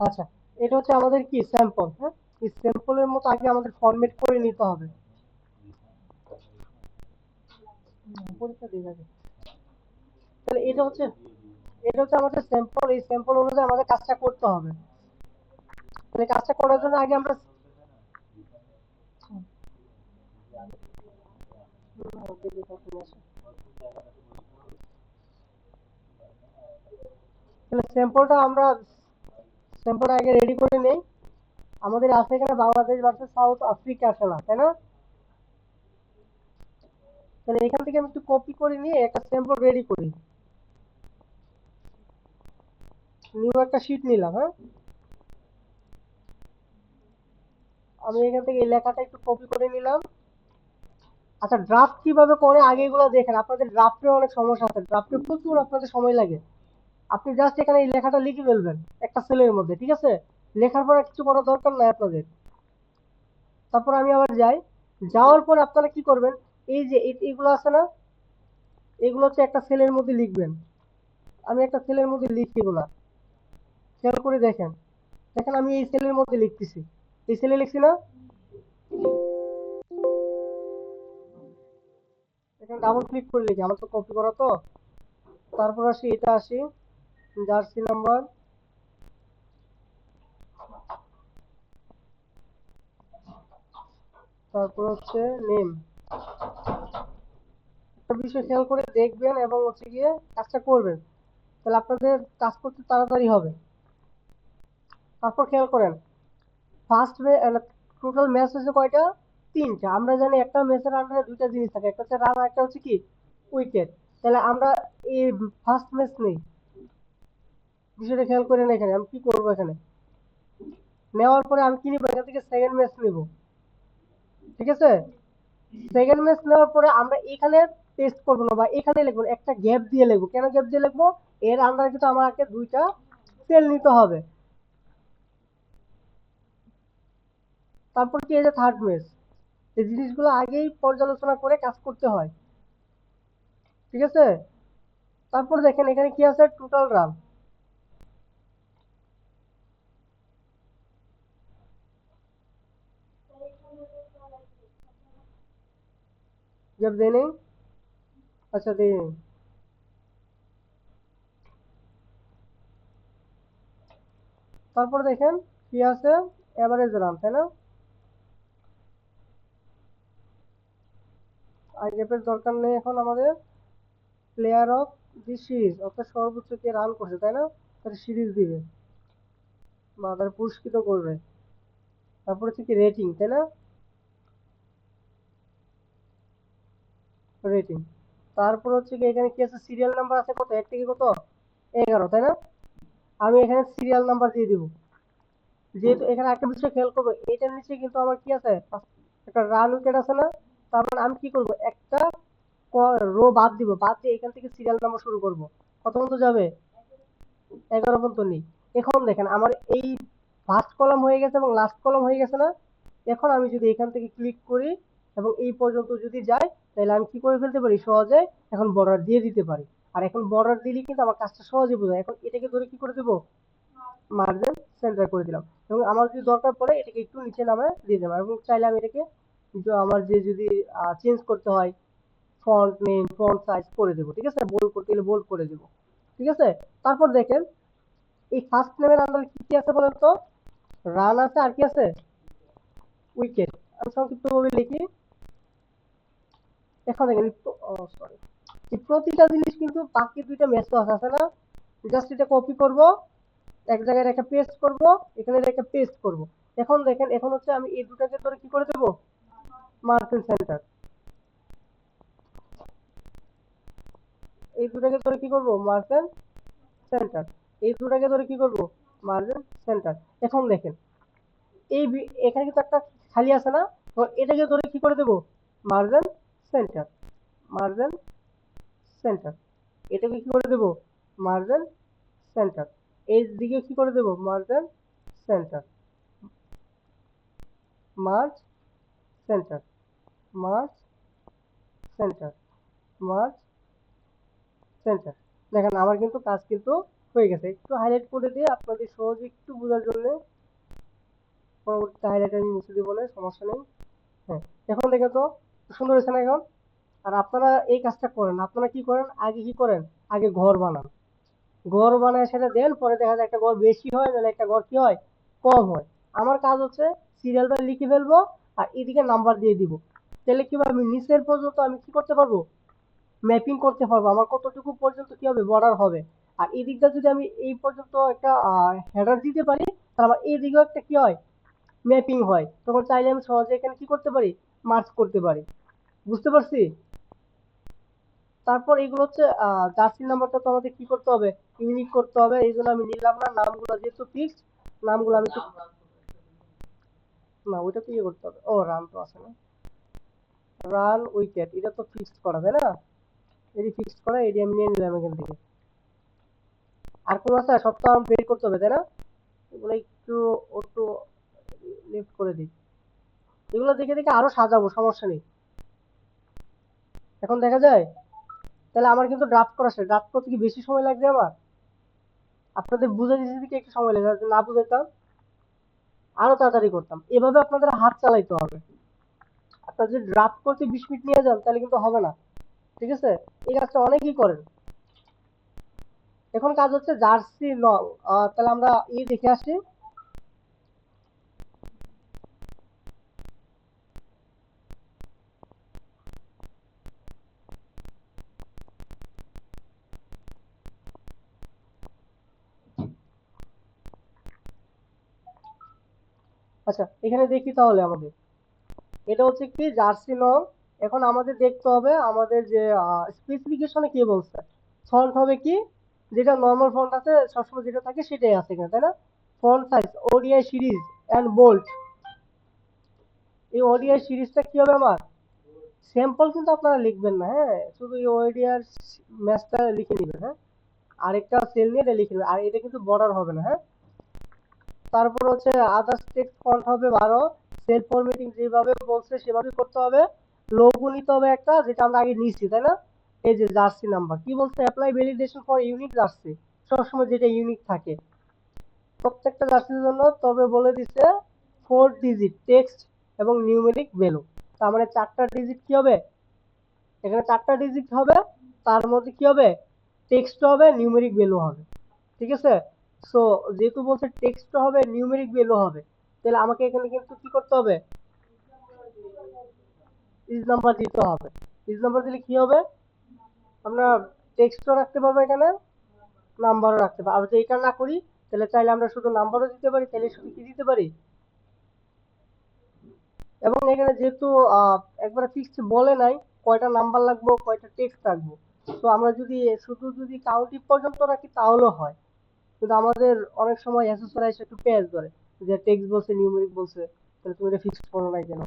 আচ্ছা, এটা হচ্ছে আমাদের কি স্যাম্পল, হ্যাঁ? এই স্যাম্পলের মতো আগে আমাদের ফরম্যাট করে নিতে হবে। পরীক্ষা দিয়ে যাবে। তাহলে এটা হচ্ছে আমাদের স্যাম্পল, এই স্যাম্পল অনুযায়ী আমাদের কাজটা করতে হবে। তাহলে কাজটা করার জন্য আগে আমরা তাহলে স্যাম্পলটা আগে রেডি করে নেই। আমাদের আছে এখানে বাংলাদেশ ভার্সেস সাউথ আফ্রিকা খেলা, তাই না? তাহলে এখান থেকে আমি একটু কপি করে নিয়ে একটা স্যাম্পল রেডি করি। নিউ একটা শিট নিলাম, হ্যাঁ? আমি এখান থেকে এই লেখাটা একটু কপি করে নিলাম। আচ্ছা, ড্রাফট কিভাবে করে আগে এগুলো দেখেন। আপনাদের ড্রাফটে অনেক সমস্যা আছে, ড্রাফটে প্রচুর আপনাদের সময় লাগে। আপনি জাস্ট এখানে এই লেখাটা লিখে ফেলবেন একটা সেলের মধ্যে, ঠিক আছে? লেখার পর কিছু করার দরকার নাই আপনাদের। তারপর আমি আবার যাই, যাওয়ার পর আপনারা কি করবেন, এই যে এইগুলো আছে না, এগুলো হচ্ছে একটা সেলের মধ্যে লিখবেন। আমি একটা সেলের মধ্যে লিখি এগুলা, খেয়াল করে দেখেন। দেখেন আমি এই সেলের মধ্যে লিখতেছি, এই সেলে লিখছি না, এখানে ডাবল ক্লিক করে লিখি, আমার তো কপি করা তো। তারপর আসি জার্সি নাম্বার, তারপর হচ্ছে নেম। একটা বিষয় খেয়াল করে দেখবেন এবং হচ্ছে গিয়ে কাজটা করবেন, তাহলে আপনাদের কাজ করতে তাড়াতাড়ি হবে। তারপর খেয়াল করেন, ফার্স্ট টোটাল ম্যাচ হচ্ছে কয়টা? তিনটা। আমরা জানি একটা ম্যাচের আন্ডারে দুইটা জিনিস থাকে, একটা হচ্ছে রান, একটা হচ্ছে কি উইকেট। তাহলে আমরা এই ফার্স্ট ম্যাচ নেই, বিষয়টা খেয়াল করেন। এখানে আমি কি করবো, এখানে নেওয়ার পরে আমি কি নিবো, এখান থেকে সেকেন্ড ম্যাচ নিব, ঠিক আছে? সেকেন্ড ম্যাচ নেওয়ার পরে আমরা এখানে টেস্ট করবো না, বা এখানে লিখবো না, একটা গ্যাপ দিয়ে লিখবো। কেন গ্যাপ দিয়ে লিখবো? এর আন্ডারে কিন্তু আমাকে দুইটা সেল নিতে হবে। তারপর কি, এই যে থার্ড ম্যাচ, এই জিনিসগুলো আগেই পর্যালোচনা করে কাজ করতে হয়, ঠিক আছে? তারপর দেখেন এখানে কি আছে, টোটাল রান। গ্যাপ দিয়ে নেই, আচ্ছা দিয়ে নেই। তারপর দেখেন কি আছে, এভারেজ রান, তাই না? আর গ্যাপের দরকার নেই এখন আমাদের। প্লেয়ার অফ দি সিরিজ, অর্থাৎ সর্বোচ্চ কে রান করছে, তাই না? তার সিরিজ দিবে বা তার পুরস্কৃত করবে। তারপর হচ্ছে কি রেটিং, তাই না? রেটিং। তারপর হচ্ছে কি এখানে কি আছে, সিরিয়াল নাম্বার আছে কত, 1 থেকে কত, 11, তাই না? আমি এখানে সিরিয়াল নাম্বার দিয়ে দিব। যেহেতু এখানে একটা বিষয় খেয়াল করবো, এটার নিচে কিন্তু আমার কি আছে, একটা রান উইকেট আছে না? তার মানে আমি কি করব, একটা রো বাদ দিব, বাদ দিয়ে এখান থেকে সিরিয়াল নাম্বার শুরু করব। কত পর্যন্ত যাবে? 11 পর্যন্ত নেই। এখন দেখেন আমার এই ফার্স্ট কলাম হয়ে গেছে এবং লাস্ট কলাম হয়ে গেছে না? এখন আমি যদি এখান থেকে ক্লিক করি এবং এই পর্যন্ত যদি যাই, তাহলে আমি কি করে ফেলতে পারি সহজে, এখন বর্ডার দিয়ে দিতে পারি। আর এখন বর্ডার দিলে কিন্তু আমার কাজটা সহজে বোঝায়। এখন এটাকে ধরে কি করে দেবো, মার্জিন সেন্টার করে দিলাম। এবং আমার যদি দরকার পড়ে এটাকে একটু নিচে নামে দিয়ে দেবো, এবং চাইলে আমি এটাকে আমার যে যদি চেঞ্জ করতে হয়, ফন্ট নেম, ফন্ট সাইজ করে দেবো, ঠিক আছে? বোল্ড করতে গেলে বোল্ড করে দেবো, ঠিক আছে? তারপর দেখেন এই ফার্স্ট নেমের আন্ডারে কি কি আছে বলেন তো? রান আছে, আর কি আছে, উইকেট। আমি সংক্ষিপ্ত ভাবে লিখি। এখন দেখেন সরি, এই প্রতিটা জিনিস কিন্তু বাকি দুইটা ম্যাচ তো আছে না? জাস্ট এটা কপি করব, এক জায়গায় রেখে পেস্ট করব, এখানে রেখে পেস্ট করব। এখন দেখেন, এখন হচ্ছে আমি এই দুটাকে ধরে কি করে দেবো, মার্কেল সেন্টার। এই দুটাকে ধরে কি করব, মার্কেল সেন্টার। এই দুটাকে ধরে কি করব, মার্কেল সেন্টার। এখন দেখেন এই এখানে কিন্তু একটা খালি আছে না? তো এটাকে ধরে কি করে দেবো, মার্কেল সেন্টার, মার্কেল সেন্টার। এটাকে কি করে দেবো, মার্কেল সেন্টার। এই দিকে কি করে দেবো, Markle centre, merge centre, merge centre, merge centre. দেখেন আমার কিন্তু কাজ কিন্তু হয়ে গেছে। একটু হাইলাইট করে দিয়ে আপনাদের সহজে একটু বোঝার জন্য পরবর্তীতে হাইলাইট আমি মুছে দিব না, সমস্যা নেই। হ্যাঁ, এখন দেখে তো সুন্দর হয়েছে না এখন? আর আপনারা এই কাজটা করেন, আপনারা কি করেন, আগে কি করেন, আগে ঘর বানান, ঘর বানায় সেটা দেন, পরে দেখা যায় একটা ঘর বেশি হয় নাহলে একটা ঘর কি হয়, কম হয়। আমার কাজ হচ্ছে সিরিয়ালটা লিখে ফেলবো আর এদিকে নাম্বার দিয়ে দিব। তাহলে কি হবে, আমি নিচের পর্যন্ত আমি কি করতে পারবো, ম্যাপিং করতে পারবো, আমার কতটুকু পর্যন্ত কি হবে, বর্ডার হবে। আর এই দিকটা যদি আমি এই পর্যন্ত একটা হেডার দিতে পারি, তাহলে আমার এই দিকেও একটা কি হয়, ম্যাপিং হয়। তখন চাইলে আমি সহজে এখানে কি করতে পারি, মার্চ করতে পারি। বুঝতে পারছি? তারপর এগুলো হচ্ছে জার্সি নাম্বারটা তো আমাদের কি করতে হবে, ইউনিক করতে হবে। এই জন্য আমি নিলাম না, নামগুলো যেহেতু ফিক্সড, নামগুলো আমি না ওইটা তো ইয়ে করতে হবে। ও রান তো আছে না, রান উইকেট এটা তো ফিক্সড করা, তাই না? এটি ফিক্সড করা, এটি আমি নিয়ে নিলাম এখান থেকে। আর কোন আছে, সপ্তাহ বের করতে হবে, তাই না? এগুলো একটু একটু লিফট করে দিই, এগুলো দেখে দেখে আরো সাজাবো, সমস্যা নেই। এখন দেখা যায়, তাহলে আমার কিন্তু ড্রাফট করা শেষ। ড্রাফট করতে কি বেশি সময় লাগবে আমার? আপনাদের বুঝে দিতে দিতে একটু সময় লাগে, না বুঝাইতাম আরো তাড়াতাড়ি করতাম। এভাবে আপনাদের হাত চালাইতে হবে। আপনারা যদি ড্রাফট করতে 20 মিনিট নিয়ে যান তাহলে কিন্তু হবে না, ঠিক আছে? এই কাজটা অনেকেই করেন। এখন কাজ হচ্ছে জার্সি লং। তাহলে আমরা দেখে আসি। আচ্ছা, এখানে দেখি তাহলে আমাদের এটা হচ্ছে কি জার্সি লং। এখন আমাদের দেখতে হবে আমাদের যে স্পেসিফিকেশনে কি বলছে, ফন্ট হবে কি, যেটা নর্মাল ফন্ট আছে সবসময় যেটা থাকে সেটাই আছে এখানে, তাই না? Font size ODI series and bold, এই ওডিআই সিরিজটা কি হবে আমার, স্যাম্পল কিন্তু আপনারা লিখবেন না, হ্যাঁ, শুধু এই ওডিআর ম্যাচটা লিখে নেবেন, হ্যাঁ। আরেকটা সেল নিয়ে এটা লিখে নেবেন, আর এটা কিন্তু বর্ডার হবে না, হ্যাঁ। তারপর হচ্ছে আদার্স টেক্সট ফন্ট হবে 12, সেল ফরম্যাটিং যেভাবে বলছে সেভাবে করতে হবে। লোগো নিতে হবে একটা, যেটা আমরা আগে নিয়েছি, তাই না? এই যে জার্সি নাম্বার কি বলছে, apply validation for unique jersey, সবসময় যেটা ইউনিক থাকে প্রত্যেকটা জার্সির জন্য। তবে বলে দিচ্ছে 4 ডিজিট টেক্সট এবং নিউমেরিক ভ্যালু। তার মানে 4টা ডিজিট কি হবে, এখানে 4টা ডিজিট হবে, তার মধ্যে কি হবে, টেক্সট হবে, নিউমেরিক ভ্যালু হবে, ঠিক আছে? সো যেহেতু বলছে টেক্সট হবে, নিউমেরিক ভ্যালু হবে, তাহলে আমাকে এখানে কিন্তু কি করতে হবে, ইজ নাম্বার দিতে হবে। ইজ নাম্বার দিলে কি হবে, আমরা টেক্সটও রাখতে পারবো এখানে, নাম্বারও রাখতে পারবো। আর যদি এটা না করি তাহলে চাইলে আমরা শুধু নাম্বারও দিতে পারি, তাহলে শুধু কি দিতে পারি। এবং এখানে যেহেতু একবারে ফিক্সড বলে নাই কয়টা নাম্বার লাগবে কয়টা টেক্সট রাখবো, তো আমরা যদি শুধু যদি কাউন্টিভ পর্যন্ত রাখি তাহলেও হয়। কিন্তু আমাদের অনেক সময় অ্যাসেসর এসে একটু পেঁয়াজ ধরে, যে টেক্সট বলছে নিউমেরিক বলছে, তাহলে তুমি এটা ফিক্সড করো নাই কেন?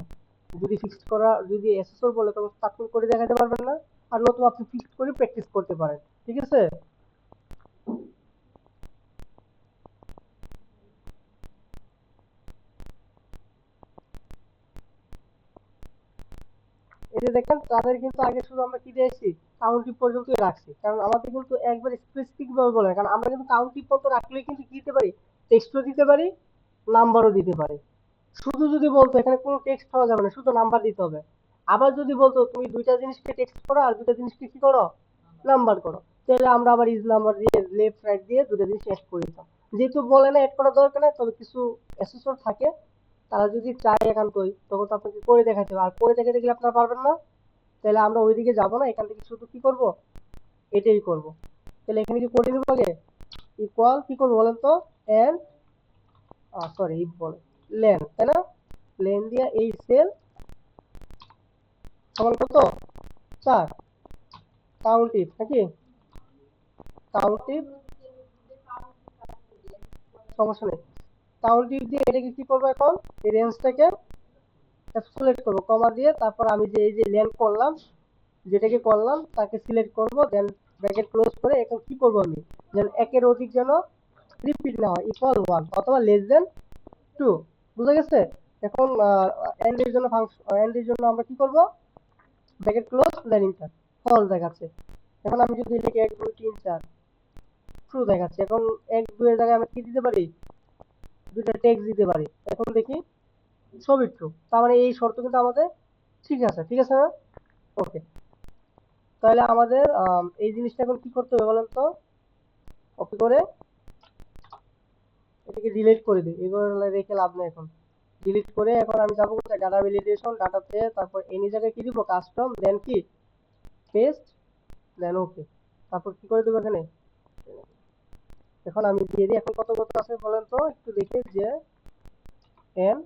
যদি ফিক্সড করা, যদি অ্যাসেসর বলে তখন তাৎক্ষণিক করে দেখাতে পারবেন না। আর নতুন আপনি ফিক্সড করে প্র্যাকটিস করতে পারেন, ঠিক আছে? এই যে দেখেন তাদের কিন্তু আগে শুধু আমরা কি দিয়েছি, কাউন্টিভ পর্যন্তই রাখছি, কারণ আমাদের কিন্তু একবার স্পেসিফিক ভাবে বলে, কারণ আমরা কিন্তু কাউন্টিভ পর্যন্ত রাখলে কিন্তু কি দিতে পারি, টেক্সটও দিতে পারি, নাম্বারও দিতে পারি। শুধু যদি বলতো এখানে কোনো টেক্সট হওয়া যাবে না, শুধু নাম্বার দিতে হবে। আবার যদি বলতো তুমি দুইটা জিনিসকে টেক্সট করো আর দুইটা জিনিসকে কি করো, নাম্বার করো, তাহলে আমরা আবার ইজ নাম্বার দিয়ে লেফট রাইট দিয়ে দুটো জিনিস অ্যাড করে দিতাম। যেহেতু বলে না অ্যাড করার দরকার নেই, তবে কিছু অ্যাসেসর থাকে তারা যদি চায় একান্তই তখন তো আপনাকে করে দেখাতে হবে, আর করে দেখাতে গেলে আপনারা পারবেন না, তাহলে আমরা ওইদিকে যাবো না, এখান থেকে শুধু কি করব, এটাই করব। তাহলে এখানে কি করে নিব আগে, ইকুয়াল কি করবো বলেন তো, এন্ড সরি ইফ বলে লেন, তাই না? লেন দিয়ে এই সেল সমান কত, 4, কাউন্টিভ নাকি, কাউন্টিভ, সমস্যা নেই। কাউন্টিভ দিয়ে এটাকে কি করবো এখন, এই রেঞ্জটাকে সিলেক্ট করবো কমা দিয়ে, তারপর আমি যে এই যে লেন করলাম, যেটাকে করলাম তাকে সিলেক্ট করব, দেন ব্র্যাকেট ক্লোজ করে এখন কি করব আমি, যেন একের অধিক যেন রিপিট না হয়, ইকুয়াল 1 অথবা লেস দেন 2। বুঝা গেছে? এখন এন্ড এর জন্য ফাংশন, এন্ড এর জন্য আমরা কি করব, ব্র্যাকেট ক্লোজ দেন ইন্টার, ফল দেখাচ্ছে। এখন আমি যদি লিখি 1 2 3 4, ট্রু দেখাচ্ছে। এখন 1 2 এর জায়গায় আমি কি দিতে পারি, দুইটা টেক্সট দিতে পারি। এখন দেখি সবই ট্রু, তার মানে এই শর্ত কিন্তু আমাদের ঠিক আছে। ঠিক আছে না? ওকে, তাহলে আমাদের এই জিনিসটা এখন কি করতে হবে বলেন তো? কপি করে এটাকে ডিলিট করে দিই, এগুলো রেখে লাভ নেই। এখন ডিলিট করে এখন আমি যাবো কোথায়, ডাটা ভ্যালিডেশন, ডাটাতে, তারপর এনি জায়গায় কি দিব, কাস্টম, দেন কি পেস্ট, দেন ওকে। তারপর কি করে দেবো এখানে, এখন আমি দিয়ে দিই। এখন কত কত আছে বলেন তো, একটু দেখি যে এন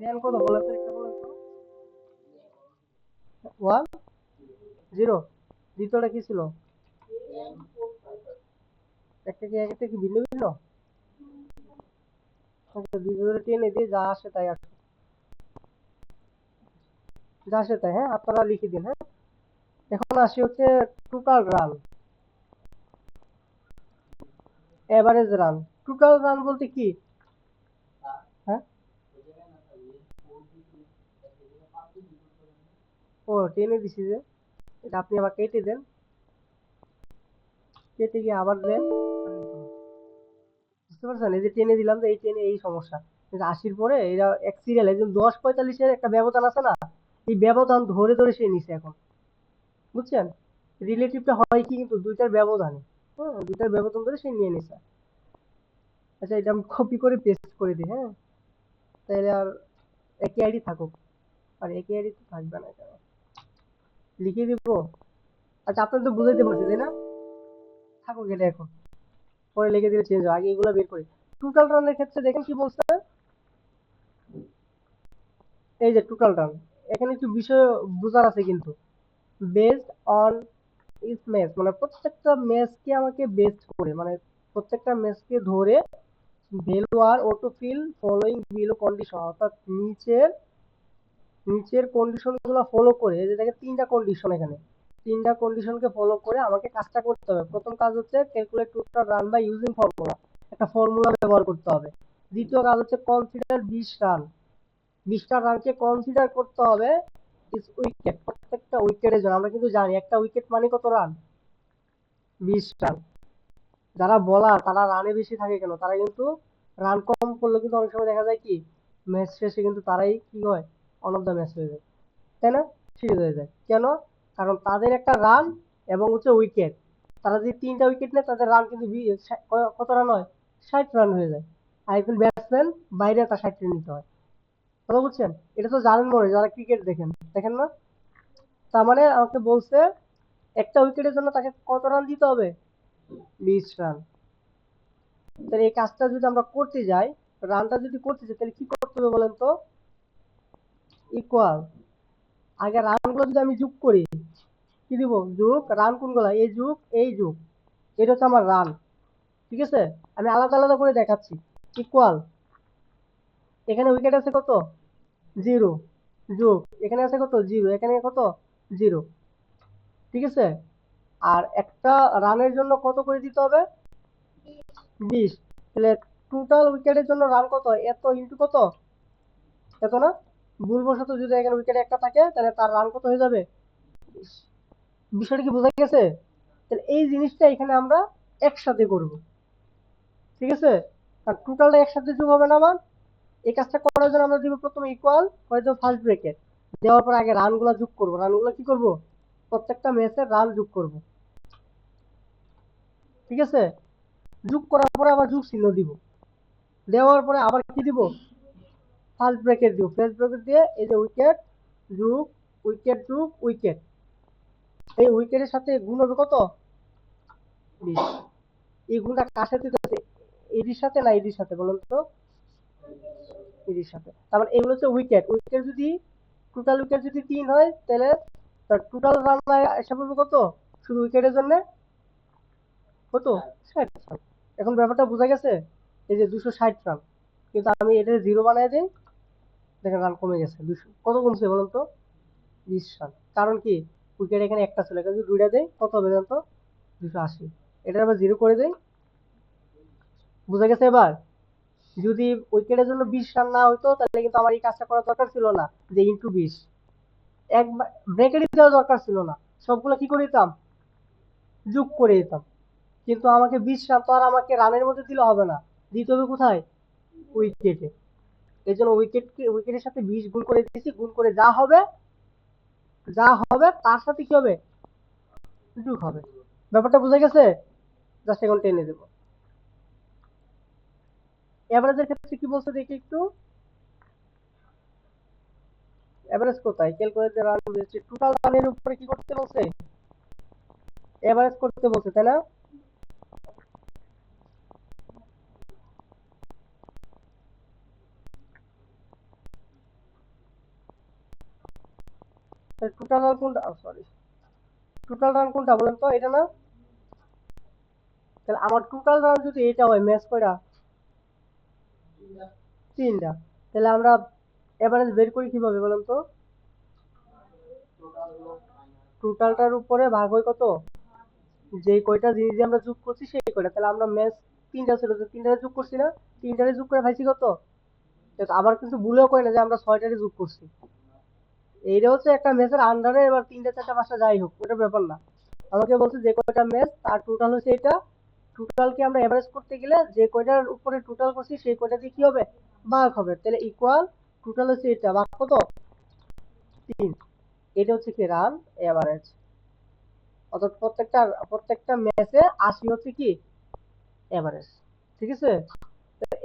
এন কত বলেন তো, একটা বলেন তো। 1 0, দ্বিতীয়টা কি ছিল, একটা কি একটা কি ভিন্ন ভিন্ন, দ্বিতীয়টা টেনে দিয়ে যা আসে তাই আসে, যা আসে তাই। হ্যাঁ, আপনারা লিখে দিন। হ্যাঁ, এখন আসি হচ্ছে total run, average run. Total run বলতে কি? হ্যাঁ, ও টেনে দিছি যে, এটা আপনি আবার কেটে দেন, কেটে গিয়ে আবার দেন। বুঝতে পারছেন, এই যে টেনে দিলাম, যে এই টেনে এই সমস্যা। কিন্তু 80 পরে এরা এক সিরিয়াল, একজন 10 45-এর একটা ব্যবধান আছে না, এই ব্যবধান ধরে ধরে সে নিছে এখন। বুঝছেন, রিলেটিভটা হয় কি কিন্তু দুইটার ব্যবধানে, হ্যাঁ দুইটার ব্যবধান ধরে সে নিয়ে নিছে। আচ্ছা, এটা আমি কপি করে পেস্ট করে দিই। হ্যাঁ, তাহলে আর একই আইডি থাকুক, আর একই আইডি তো থাকবে না কেন, লিখে দিব। আচ্ছা, আপনার তো বুঝাইতে পারছি তাই না, থাকুক এটা এখন, পরে লিখে দিলে চেঞ্জ হয়, আগে এগুলো বের করি। টোটাল রানের ক্ষেত্রে দেখেন কি বলছে, এই যে টোটাল রান, এখানে একটু বিষয় বোঝার আছে কিন্তু, বেসড অন ইস ম্যাচ, মানে প্রত্যেকটা ম্যাচকে আমাকে বেস্ট করে, মানে প্রত্যেকটা ম্যাচকে ধরে ভ্যালু আর auto fill following below condition, অর্থাৎ নিচের নিচের কন্ডিশন গুলো ফলো করে, এই যে দেখেন তিনটা কন্ডিশন, এখানে তিনটা কন্ডিশনকে ফলো করে আমাকে কাজটা করতে হবে। প্রথম কাজ হচ্ছে calculate total run by using formula, একটা ফর্মুলা ব্যবহার করতে হবে। দ্বিতীয় কাজ হচ্ছে কনসিডার 20 রান, 20টা রানকে কনসিডার করতে হবে ইস উইকেট, প্রত্যেকটা উইকেটের জন্য। আমরা কিন্তু জানি একটা উইকেট মানে কত রান, 20 রান। যারা বলার তারা রানে বেশি থাকে কেন, তারা কিন্তু রান কম করলে কিন্তু অনেক সময় দেখা যায় কি ম্যাচ শেষে কিন্তু তারাই কি হয়, অন অফ দ্য ম্যাচ হয়ে যায়, তাই না, সিরিজ হয়ে যায়। কেন? কারণ তাদের একটা রান এবং হচ্ছে উইকেট, তারা যদি 3টা উইকেট নেয় তাদের রান কিন্তু কত রান হয়, 60 রান হয়ে যায়। আর একজন ব্যাটসম্যান বাইরে তার 60 রান নিতে হয়। কথা বুঝছেন, এটা তো জানেন মনে হয়, যারা ক্রিকেট দেখেন, দেখেন না? তার মানে আমাকে বলছে একটা উইকেটের জন্য তাকে কত রান দিতে হবে, 20 রান। তাহলে এই কাজটা যদি আমরা করতে যাই, রানটা যদি করতে চাই, তাহলে কি করতে হবে বলেন তো, ইকুয়াল, আগে রানগুলো যদি আমি যোগ করি, কি দিব, যোগ রান কোনগুলা, এই যোগ এই যোগ, এটা হচ্ছে আমার রান। ঠিক আছে, আমি আলাদা আলাদা করে দেখাচ্ছি। ইকুয়াল, এখানে উইকেট আছে কত, 0, যোগ এখানে আছে কত, 0, এখানে কত, 0। ঠিক আছে, আর একটা রানের জন্য কত করে দিতে হবে, 20। তাহলে টোটাল উইকেটের জন্য রান কত, এত ইন্টু কত, এত না, ভুলবশত যদি এখানে উইকেট একটা থাকে তাহলে তার রান কত হয়ে যাবে, 20। বিষয়টা কি বোঝা গেছে? তাহলে এই জিনিসটা এখানে আমরা একসাথে করব। ঠিক আছে, আর টোটালটা একসাথে যোগ হবে না আমার, এই কাজটা করার জন্য আমরা দিব প্রথমে ইকুয়াল করে দেবো ফার্স্ট ব্রেকেট, দেওয়ার পর আগে রানগুলো যোগ করব। রানগুলো কি করব, প্রত্যেকটা ম্যাচের রান যোগ করব। ঠিক আছে, যোগ করার পরে আবার যোগ চিহ্ন দিব, দেওয়ার পরে আবার কি দিব, ফার্স্ট ব্রেকেট দিব, ফার্স্ট ব্রেকেট দিয়ে এই যে উইকেট যোগ উইকেট যোগ উইকেট, এই উইকেটের সাথে গুণ হবে কত, 20। এই গুণটা কার সাথে আছে, এডির সাথে না এডির সাথে বলুন তো, এডির সাথে। তারপর এগুলো হচ্ছে উইকেট, উইকেট যদি টোটাল উইকেট যদি 3 হয় তাহলে তার টোটাল রান এসে পড়বে কত, শুধু উইকেটের জন্য কত, 60 রান। এখন ব্যাপারটা বোঝা গেছে, এই যে 260 রান, কিন্তু আমি এটা 0 বানাই দিই, দেখেন রান কমে গেছে, 200 কত কমছে বলুন তো, 20 রান। কারণ কি, উইকেট এখানে একটা ছিল, এখানে যদি দুইটা দেয় কত হবে জানতো, 280। এটা আবার 0 করে দেয়, বুঝা গেছে এবার? যদি উইকেটের জন্য 20 রান না হইতো তাহলে কিন্তু আমার এই কাজটা করার দরকার ছিল না, যে ইন্টু 20, এক ব্রেকেটই দেওয়া দরকার ছিল না, সবগুলো কি করে দিতাম যোগ করে দিতাম, কিন্তু আমাকে 20 রান তো আর আমাকে রানের মধ্যে দিলে হবে না, দিতে হবে কোথায়, উইকেটে। এই জন্য উইকেটের সাথে 20 গুণ করে দিয়েছি, গুণ করে যা হবে তার সাথে কি হবে, যোগ হবে। ব্যাপারটা বোঝা গেছে? জাস্ট এখন টেনে দেবো। এভারেজের ক্ষেত্রে কি বলছে দেখি একটু, এভারেজ কোথায়, ক্যালকুলেটর রান দিয়েছে, টোটাল রানের উপরে কি করতে বলছে, এভারেজ করতে বলছে, তাই না? টোটাল রান কোনটা, সরি, টোটাল রান কোনটা বলেন তো, এটা না? তাহলে আমার টোটাল রান যদি এটা হয়, ম্যাচ কয়টা, 3টা, তাহলে আমরা এভারেজ বের করি কিভাবে বলেন তো, টোটালটার উপরে ভাগ হয় কত, যে কয়টা জিনিস দিয়ে আমরা যোগ করছি সেই কয়টা, তাহলে আমরা ম্যাচ 3টা ছিল, তো 3টারে যোগ করছি না, 3টারে যোগ করে পাইছি কত, আবার কিন্তু ভুলেও কয় না যে আমরা 6টারে যোগ করছি। এইটা হচ্ছে একটা ম্যাচের আন্ডারে, এবার 3টা 4টা 5টা যাই হোক ওটা ব্যাপার না, আমাকে বলছে যে কয়টা ম্যাচ তার টোটাল হচ্ছে এটা, টোটালকে আমরা এভারেজ করতে গেলে যে কয়টার উপরে টোটাল করছি সেই কয়টা দিয়ে কি হবে, ভাগ হবে, তাহলে ইকুয়াল টোটাল হচ্ছে এটা ভাগ কত, 3। এটা হচ্ছে কি রান এভারেজ, অর্থাৎ প্রত্যেকটা ম্যাচে 80 হচ্ছে কি এভারেজ। ঠিক আছে?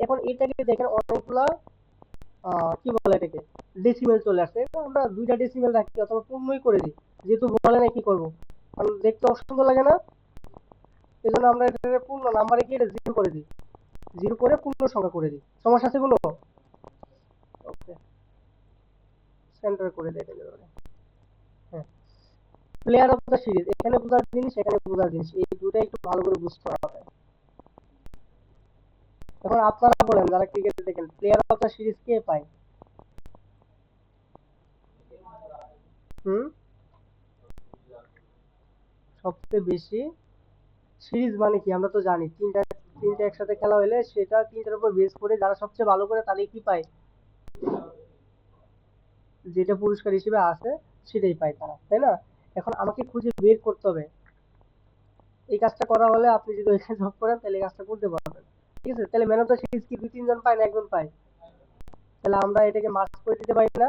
এখন এটাকে দেখেন অনেকগুলা কি বলে এটাকে, ডেসিমেল চলে আসছে, আমরা 2টা ডেসিমেল রাখি অথবা পূর্ণই করে দিই, যেহেতু বলে না কি করবো, কারণ দেখতে অসুন্দর লাগে না, এই জন্য আমরা এটাকে পূর্ণ নাম্বারে গিয়ে এটা 0 করে দিই, 0 করে পূর্ণ সংখ্যা করে দিই। সমস্যা আছে কোনো? ওকে, সেন্টার করে দেয় এটাকে। হ্যাঁ, প্লেয়ার অফ দ্য সিরিজ, এখানে বোঝার জিনিস এখানে বোঝার জিনিস, এই দুটো একটু ভালো করে বুঝতে হবে। এখন আপনারা বলেন যারা ক্রিকেট দেখেন, প্লেয়ার অফ দ্য সিরিজ কে পায়? হুম, সবচেয়ে বেশি, সিরিজ মানে কি আমরা তো জানি, তিনটা তিনটা একসাথে খেলা হলে সেটা তিনটার উপর বেস করে যারা সবচেয়ে ভালো করে তারাই কি পায়, যেটা পুরস্কার হিসেবে আছে সেটাই পায় তারা, তাই না? এখন আমাকে খুঁজে বের করতে হবে, এই কাজটা করা হলে আপনি যদি ওইখানে জব করেন তাহলে এই কাজটা করতে পারবেন। ঠিক আছে? তাহলে ম্যান অফ দ্য সিরিজ কি 2-3 জন পায় না একজন পায়? তাহলে আমরা এটাকে মার্ক করে দিতে পারি না?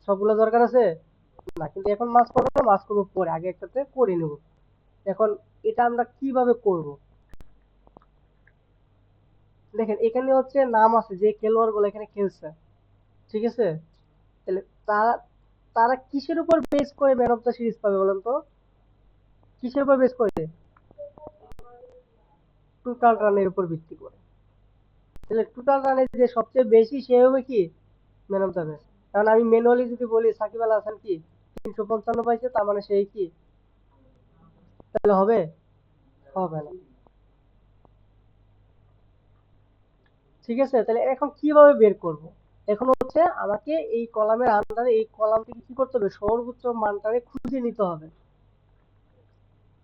সবগুলো দরকার আছে না, কিন্তু এখন মার্ক করবো না, মার্ক করবো পরে, আগে একটাতে করে নেব। এখন এটা আমরা কিভাবে করব, দেখেন এখানে হচ্ছে নাম আছে যে খেলোয়াড় গুলো এখানে খেলছে, ঠিক আছে? তাহলে তারা তারা কিসের উপর বেস করে ম্যান অফ দ্য সিরিজ পাবে বলেন তো, কিসের উপর বেস করে, টোটাল রানের উপর ভিত্তি করে। তাহলে টোটাল রানে যে সবচেয়ে বেশি সে হবে কি ম্যান অফ দ্য ম্যাচ। কারণ আমি ম্যানুয়ালি যদি বলি সাকিব আল হাসান কি 355 পাইছে, তার মানে সেই কি, তাহলে হবে, হবে না। ঠিক আছে? তাহলে এখন কিভাবে বের করব, এখন হচ্ছে আমাকে এই কলামের আন্ডারে এই কলাম থেকে কি করতে হবে, সর্বোচ্চ মানটাকে খুঁজে নিতে হবে।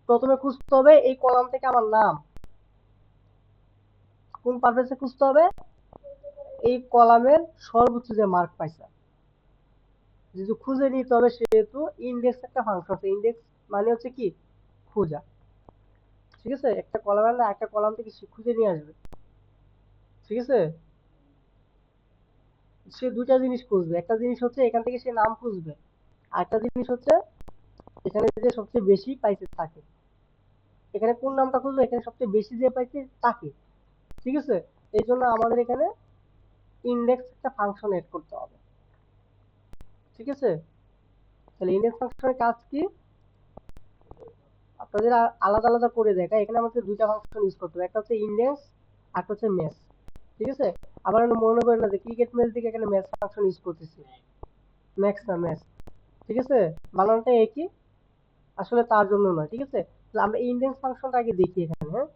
প্রথমে খুঁজতে হবে এই কলাম থেকে আমার নাম, কোন পারপাসে খুঁজতে হবে, এই কলামের সর্বোচ্চ যে মার্ক পাইছে যেহেতু খুঁজে নিতে হবে, সেহেতু ইন্ডেক্স একটা ফাংশন আছে, ইন্ডেক্স মানে হচ্ছে কি খোঁজা। ঠিক আছে? একটা কলাম আনলে একটা কলাম থেকে সে খুঁজে নিয়ে আসবে। ঠিক আছে? সে দুইটা জিনিস খুঁজবে, একটা জিনিস হচ্ছে এখান থেকে সে নাম খুঁজবে, আর একটা জিনিস হচ্ছে এখানে যে সবচেয়ে বেশি পাইছে তাকে, এখানে কোন নামটা খুঁজবে, এখানে সবচেয়ে বেশি যে পাইছে তাকে। ঠিক আছে? এই জন্য আমাদের এখানে ইন্ডেক্স একটা ফাংশন এড করতে হবে। ঠিক আছে? তাহলে ইন্ডেক্স ফাংশনের কাজ কি, আপনাদের আলাদা আলাদা করে দেখা, এখানে আমাদের দুইটা ফাংশন ইউজ করতে হবে, একটা হচ্ছে ইন্ডেক্স আর একটা হচ্ছে ম্যাচ। ঠিক আছে? আবার মনে করেন না যে ক্রিকেট ম্যাচ দিকে এখানে ম্যাচ ফাংশন ইউজ করতেছি, ম্যাক্স না ম্যাচ। ঠিক আছে? বানানটা একই, আসলে তার জন্য নয়। ঠিক আছে? তাহলে আমরা ইন্ডেক্স ফাংশনটা আগে দেখি এখানে। হ্যাঁ,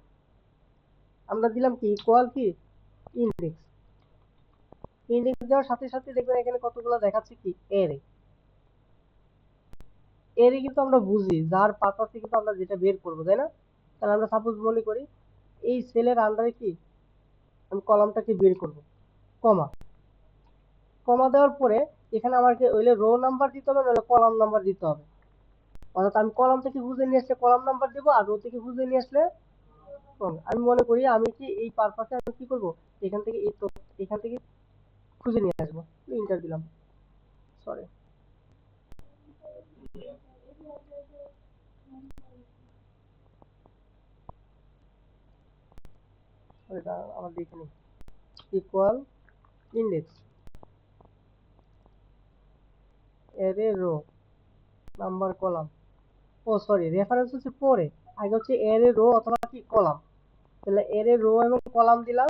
আমরা দিলাম কি ইকুয়াল কি ইন্ডেক্স, ইন্ডেক্স দেওয়ার সাথে সাথে দেখবেন এখানে কতগুলো দেখাচ্ছে কি এরে, এরে কিন্তু আমরা বুঝি যার পারপাসে কিন্তু আমরা যেটা বের করবো, তাই না? তাহলে আমরা সাপোজ মনে করি এই সেলের আন্ডারে কি আমি কলামটাকে বের করব, কমা, কমা দেওয়ার পরে এখানে আমাকে হইলে রো নাম্বার দিতে হবে, নাহলে কলাম নাম্বার দিতে হবে। অর্থাৎ আমি কলাম থেকে খুঁজে নিয়ে আসলে কলাম নাম্বার দেবো, আর রো থেকে খুঁজে নিয়ে আসলে আমি মনে করি আমি কি এই পারপাসে আমি কি করবো, এখান থেকে এই তো এখান থেকে খুঁজে নিয়ে আসবো। ইন্টার দিলাম, সরি আমার দেখে নিই। Equal index array row number column, ও সরি রেফারেন্স হচ্ছে পরে, আগে হচ্ছে অ্যারে রো অথবা কি কলাম। তাহলে অ্যারে রো এবং কলাম দিলাম,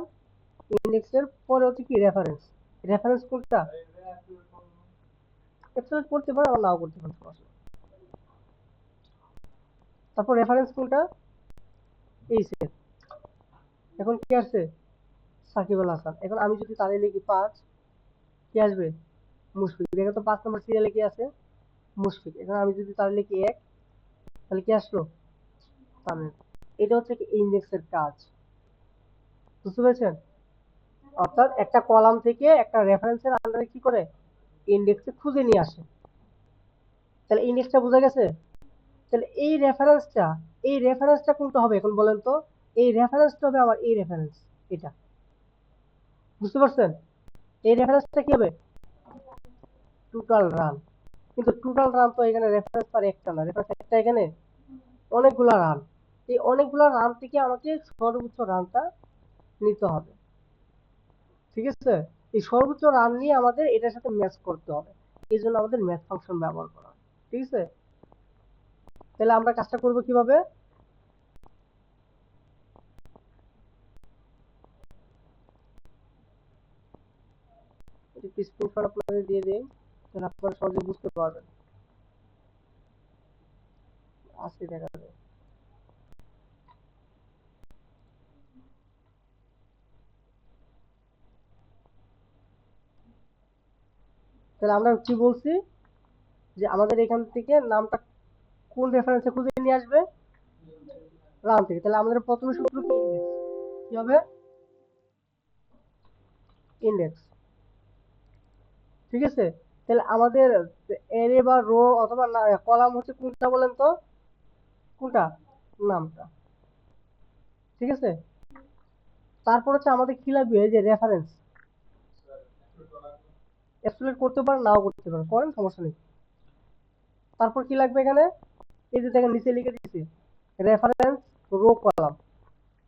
ইন্ডেক্সের পরে হচ্ছে কি রেফারেন্স। রেফারেন্স কোডটা ক্যাপচার করতে পারে আবার নাও করতে পারে। তারপর রেফারেন্স কোনটা, এই সেট। এখন কি আসছে, সাকিব আল হাসান। এখন আমি যদি তাহলে লিখি 5, কি আসবে, মুশফিক। দেখো তো 5 নম্বর সিরিয়ালে কি আছে, মুশফিক। এখন আমি যদি তাহলে লিখি 1, তাহলে কি আসলো, তামিম। এটা হচ্ছে কি ইন্ডেক্সের কাজ, বুঝতে পেরেছেন? অর্থাৎ একটা কলাম থেকে একটা রেফারেন্সের আন্ডারে কি করে, ইন্ডেক্সে খুঁজে নিয়ে আসে। তাহলে ইন্ডেক্সটা বোঝা গেছে। তাহলে এই রেফারেন্সটা কোনটা হবে এখন বলেন তো, এই রেফারেন্সটা হবে আমার এই রেফারেন্স, এটা, বুঝতে পারছেন? এই রেফারেন্সটা কি হবে, টোটাল রান। কিন্তু টোটাল রান তো এখানে রেফারেন্স আর একটা না, রেফারেন্স একটা, এখানে অনেকগুলা রান। এই অনেকগুলা রান থেকে আমাকে সর্বোচ্চ রানটা নিতে হবে, ঠিক আছে? এই সর্বোচ্চ রান নিয়ে আমাদের এটার সাথে ম্যাচ করতে হবে, এই জন্য আমাদের ম্যাথ ফাংশন ব্যবহার করা হয়, ঠিক আছে? তাহলে আমরা কাজটা করবো কিভাবে, স্ক্রিনশট আপনাদের দিয়ে দিই, তাহলে আপনারা সহজে বুঝতে পারবেন। আজকে দেখা যাবে। তাহলে আমরা কি বলছি, যে আমাদের এখান থেকে নামটা কোন রেফারেন্সে খুঁজে নিয়ে আসবে, রান থেকে। তাহলে আমাদের প্রথমে সূত্র কি, ইন্ডেক্স। কি হবে, ইন্ডেক্স, ঠিক আছে? তাহলে আমাদের অ্যারে বা রো অথবা কলাম হচ্ছে কোনটা বলেন তো, কোনটা, নামটা, ঠিক আছে? তারপর হচ্ছে আমাদের কি লাগবে, যে রেফারেন্স। এক্সপ্লেন করতে পারেন নাও করতে পারেন, করেন সমস্যা নেই। তারপর কি লাগবে এখানে, এই যে দেখেন নিচে লিখে দিচ্ছি, রেফারেন্স রো কলাম,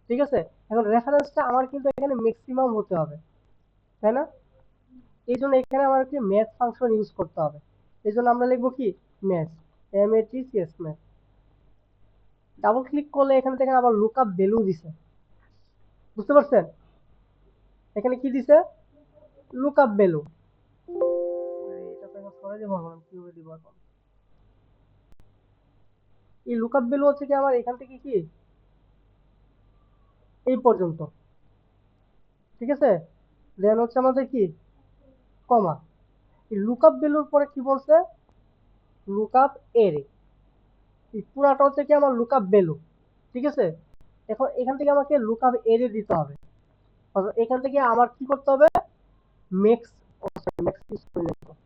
ঠিক আছে? এখন রেফারেন্সটা আমার কিন্তু এখানে ম্যাক্সিমাম হতে হবে, তাই না? এই জন্য এখানে আমার কি ম্যাথ ফাংশন ইউজ করতে হবে। এই জন্য আমরা লিখবো কি, math, MATCH, math. Double click করলে এখানে দেখেন আবার লুকআপ ভ্যালু দিছে, বুঝতে পারছেন? এখানে কি দিছে, লুকআপ ভ্যালু। এটা তো এখন সহজে পারবো না, কিভাবে দিব এখন। এই লুকআপ ভ্যালু হচ্ছে কি আমার এখান থেকে কি এই পর্যন্ত, ঠিক আছে? দেন হচ্ছে আমাদের কি, কমা। এই লুকআপ ভ্যালুর পরে কি বলছে, লুকআপ এরে। এই পুরাটা হচ্ছে কি আমার লুকআপ ভ্যালু, ঠিক আছে? এখন এখান থেকে আমাকে লুকআপ এরে দিতে হবে। এখান থেকে আমার কি করতে হবে, মেক্স, মেক্স ইউজ করে নিতে হবে।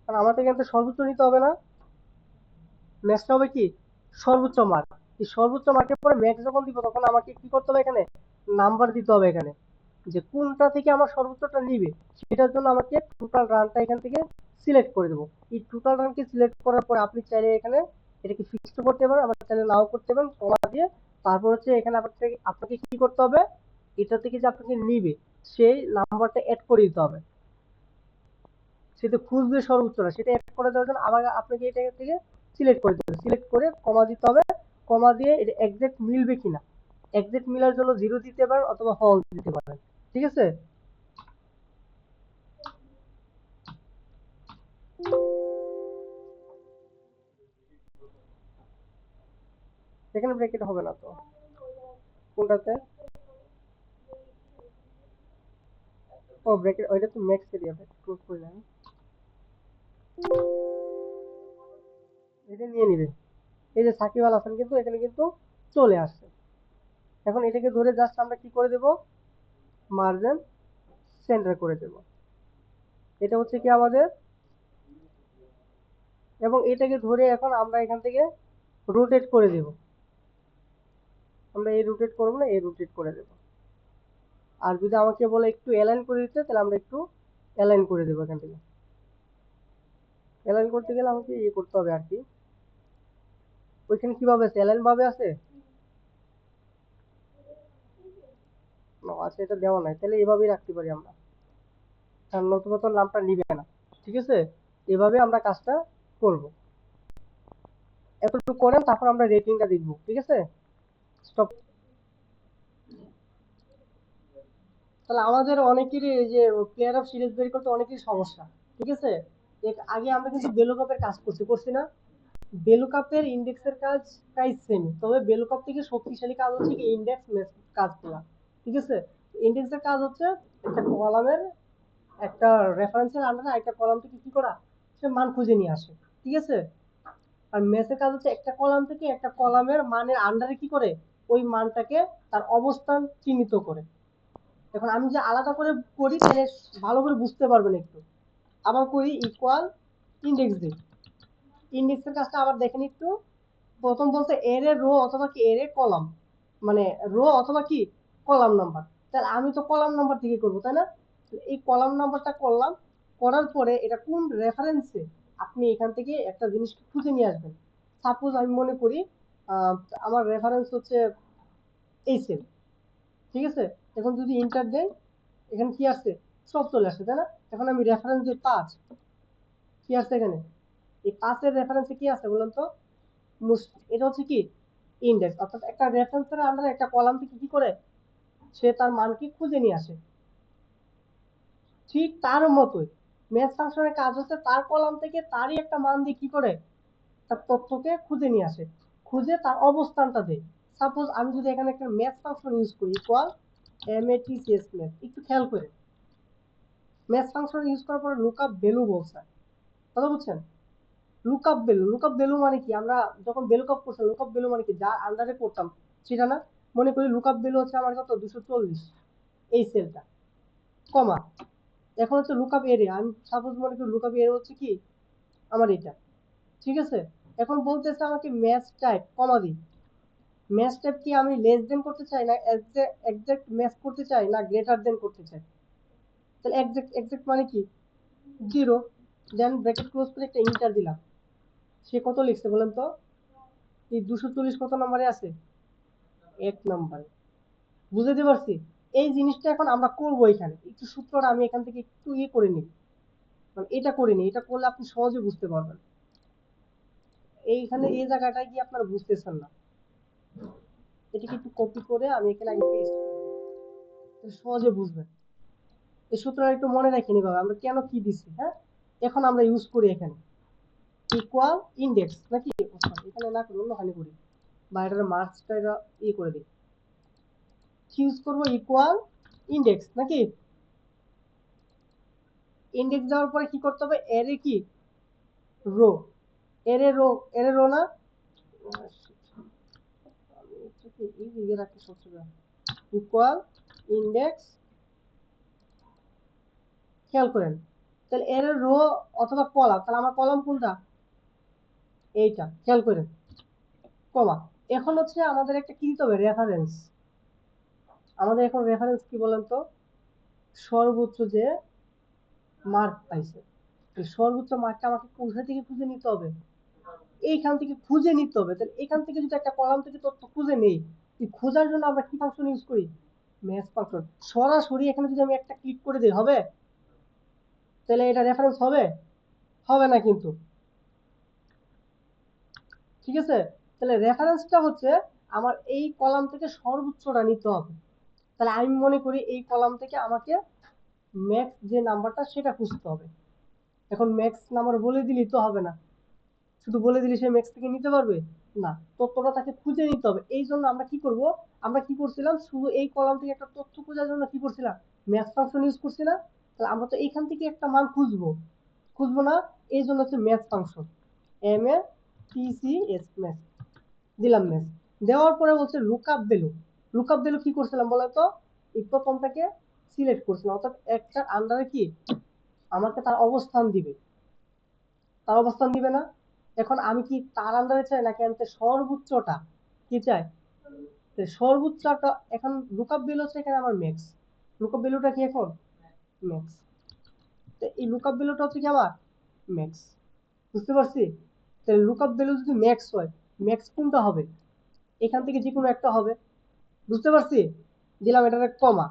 কারণ আমাদের এখান থেকে সর্বোচ্চ নিতে হবে না, ম্যাক্সটা হবে কি, সর্বোচ্চ মার্ক। এই সর্বোচ্চ মার্কের পরে ম্যাক্স যখন দিব তখন আমাকে কি করতে হবে, এখানে নাম্বার দিতে হবে, এখানে যে কোনটা থেকে আমার সর্বোচ্চটা নিবে, সেটার জন্য আমাকে টোটাল রানটা এখান থেকে সিলেক্ট করে দেবো। এই টোটাল রানকে সিলেক্ট করার পরে আপনি চাইলে এখানে এটাকে ফিক্সড করতে পারেন, আবার চাইলে নাও করতে পারেন, কমা দিয়ে। তারপর হচ্ছে এখানে আপনাকে কি করতে হবে, এটা থেকে যে আপনাকে নিবে সেই নাম্বারটা অ্যাড করে দিতে হবে। সেটা খুঁজবে সর্বোচ্চটা, সেটা অ্যাড করে দেওয়ার জন্য আবার আপনাকে এটা থেকে সিলেক্ট করে দিতে হবে, সিলেক্ট করে কমা দিতে হবে। কমা দিয়ে এটা এক্সাক্ট মিলবে কিনা, এক্সাক্ট মিলার জন্য 0 দিতে পারেন অথবা ফলস দিতে পারেন, ঠিক আছে? এখানে ব্র্যাকেট হবে না তো, কোনটাতে, ও ব্র্যাকেট, ওইটা তো ম্যাক্স এরিয়া, ক্লোজ করে নেন, এটা নিয়ে নিবে। এই যে সাকিব আল হাসান কিন্তু এখানে কিন্তু চলে আসছে, এখন এটাকে ধরে জাস্ট আমরা কি করে দেব, মার্জিন সেন্টার করে দেব। এটা হচ্ছে কি আমাদের, এবং এটাকে ধরে এখন আমরা এখান থেকে রোটেট করে দেব। আমরা এই রোটেট করবো না, এই রোটেট করে দেব। আর যদি আমাকে বলে একটু অ্যালাইন করে দিতে, তাহলে আমরা একটু অ্যালাইন করে দেবো। এখান থেকে অ্যালাইন করতে গেলে আমাকে ইয়ে করতে হবে আর কি। ওইখানে কিভাবে আছে, অ্যালাইন ভাবে আছে? আচ্ছা, এটা দেওয়া নাই, তাহলে এভাবেই রাখতে পারি আমরা, কারণ নতুন নতুন নামটা নিবে না। ঠিক আছে, এভাবে আমরা কাজটা করব। এতটুকু করেন, তারপর আমরা রেটিংটা দেখব। ঠিক আছে, স্টপ। তাহলে আমাদের অনেকেরই এই যে প্লেয়ার অফ সিরিজ বের করতে অনেকেরই সমস্যা। ঠিক আছে, আগে আমরা কিন্তু বেলোকাপের কাজ করছি না? বেলোকাপের ইন্ডেক্সের কাজ প্রায় সেম, তবে বেলোকাপ থেকে শক্তিশালী কাজ হচ্ছে কি ইন্ডেক্স কাজ করা। ঠিক আছে, ইন্ডেক্সের কাজ হচ্ছে একটা কলামের, একটা রেফারেন্সের আন্ডারে একটা কলাম থেকে কি করা, সে মান খুঁজে নিয়ে আসে। ঠিক আছে, আর ম্যাথের কাজ হচ্ছে একটা কলাম থেকে একটা কলামের মানের আন্ডারে কি করে, ওই মানটাকে তার অবস্থান চিহ্নিত করে। এখন আমি যে আলাদা করে করি, তাহলে ভালো করে বুঝতে পারবেন একটু। আবার করি ইকুয়াল ইন্ডেক্স দিই, ইন্ডেক্সের কাজটা আবার দেখেন একটু। প্রথম বলতে এর রো অথবা কি এর কলাম, মানে রো অথবা কি কলাম নাম্বার। তাহলে আমি তো কলাম নাম্বার থেকে করবো, তাই না? এই কলাম নাম্বারটা করলাম, করার পরে এটা কোন রেফারেন্সে আপনি এখান থেকে একটা জিনিস খুঁজে নিয়ে আসবেন। সাপোজ আমি মনে করি আমার রেফারেন্স হচ্ছে এই সেল। ঠিক আছে, এখন যদি ইন্টার দেই, এখানে কি আসছে, সব চলে আসছে, তাই না? এখন আমি রেফারেন্স যে 5, কি আসছে এখানে, এই 5-এর রেফারেন্সে কি আছে বলুন তো, এটা হচ্ছে কি ইন্ডেক্স, অর্থাৎ একটা রেফারেন্সের আন্ডারে একটা কলাম থেকে কি করে সে তার মানকে খুঁজে নিয়ে আসে। ঠিক তার মতোই ম্যাথ ফাংশনের কাজ হচ্ছে তার কলাম থেকে তারই একটা মান দিয়ে কি করে তার তথ্যকে খুঁজে নিয়ে আসে, খুঁজে তার অবস্থানটা দেয়। সাপোজ আমি যদি এখানে একটা ম্যাথ ফাংশন ইউজ করি, ইকুয়াল ম্যাথ, একটু খেয়াল করে ম্যাথ ফাংশন ইউজ করার পরে লুকআপ ভ্যালু বলছে, কথা বুঝছেন? লুকআপ ভ্যালু মানে কি, আমরা যখন ভ্যালুকআপ করতাম, লুকআপ ভ্যালু মানে কি, যার আন্ডারে করতাম সেটা না। মনে করি লুকআপ ভ্যালু হচ্ছে আমার কত, 240, এই সেলটা, কমা। এখন হচ্ছে লুকআপ এরিয়া, আমি সাপোজ মনে করি লুকআপ এরিয়া হচ্ছে কি আমার এটা। ঠিক আছে, এখন বলতেছে আমাকে ম্যাচ টাইপ, কমা দিই। ম্যাচ টাইপ কি আমি লেস দেন করতে চাই, না এক্সাক্ট ম্যাচ করতে চাই, না গ্রেটার দেন করতে চাই? তাহলে এক্সাক্ট মানে কি 0, দেন ব্র্যাকেট ক্লোজ করে একটা ইন্টার দিলাম। সে কত লিখছে বলেন তো, এই 240 কত নম্বরে আছে, 1 নম্বরে। বুঝতে পারছি? এই জিনিসটা এখন আমরা করবো, এখানে একটু সূত্রটা আমি এখান থেকে একটু ইয়ে করে নিই, মানে এটা করে নিই, এটা করলে আপনি সহজে বুঝতে পারবেন। এইখানে এই জায়গাটায় কি আপনারা বুঝতেছেন না, এটাকে একটু কপি করে আমি এখানে আগে পেস্ট করি, সহজে বুঝবেন। এই সূত্রটা একটু মনে রেখে নিতে হবে আমরা কেন কি দিছি। হ্যাঁ, এখন আমরা ইউজ করি এখানে ইকুয়াল ইন্ডেক্স, নাকি এখানে না করে অন্যখানে করি, বা এটার মার্কসটা এটা ই করে দিই, ইউজ করবো ইকুয়াল ইন্ডেক্স, নাকি ইন্ডেক্স দেওয়ার পরে কি করতে হবে, এরে কি রো, এরে রো না, ইকুয়াল ইন্ডেক্স, খেয়াল করেন। তাহলে এর রো অথবা কলাম, তাহলে আমার কলাম কোনটা, এইটা, খেয়াল করেন, কমা। এখন হচ্ছে আমাদের একটা কি দিতে হবে, রেফারেন্স। আমাদের এখন রেফারেন্স কি বলেন তো, সর্বোচ্চ যে মার্ক পাইছে, সর্বোচ্চ মার্কটা আমাকে কোথা থেকে খুঁজে নিতে হবে, এইখান থেকে খুঁজে নিতে হবে। তাহলে এখান থেকে যদি একটা কলাম থেকে তথ্য খুঁজে নেই, এই খোঁজার জন্য আমরা কি ফাংশন ইউজ করি, ম্যাথ ফাংশন। সরাসরি এখানে যদি আমি একটা ক্লিক করে দিই, হবে? তাহলে এটা রেফারেন্স হবে? হবে না কিন্তু। ঠিক আছে, তাহলে রেফারেন্সটা হচ্ছে আমার এই কলাম থেকে সর্বোচ্চটা নিতে হবে। তাহলে আমি মনে করি এই কলাম থেকে আমাকে ম্যাক্স যে নাম্বারটা সেটা খুঁজতে হবে। এখন ম্যাক্স নাম্বার বলে দিলেই তো হবে না, শুধু বলে দিলে সে ম্যাক্স থেকে নিতে পারবে না, তথ্যটা তাকে খুঁজে নিতে হবে। এই জন্য আমরা কি করব, আমরা কি করছিলাম, শুধু এই কলাম থেকে একটা তথ্য খোঁজার জন্য কি করছিলাম, ম্যাথ ফাংশন ইউজ করছিলাম। তাহলে আমরা তো এইখান থেকে একটা মান খুঁজবো, খুঁজবো না? এই জন্য হচ্ছে ম্যাথ ফাংশন, MATCS, ম্যাথ দিলাম, ম্যাথ দেওয়ার পরে বলছে লুকআপ ভ্যালু। লুকআপ ভ্যালু কি করছিলাম বলে তো, এই প্রথমটাকে সিলেক্ট করছিলাম, অর্থাৎ একটা আন্ডারে কি আমাকে তার অবস্থান দিবে, তার অবস্থান দিবে না। এখন আমি কি তার আন্ডারে চাই নাকি আমি সর্বোচ্চটা কি চাই, সর্বোচ্চটা। এখন লুকআপ ভ্যালু হচ্ছে এখানে আমার ম্যাক্স, লুকআপ ভ্যালুটা কি এখন ম্যাক্স, তো এই লুকআপ ভ্যালুটা হচ্ছে কি আমার ম্যাক্স, বুঝতে পারছি। তাহলে লুকআপ ভ্যালু যদি ম্যাক্স হয়, ম্যাক্স কোনটা হবে, এখান থেকে যে কোনো একটা হবে, বুঝতে পারছি। দিলাম এটার কমা,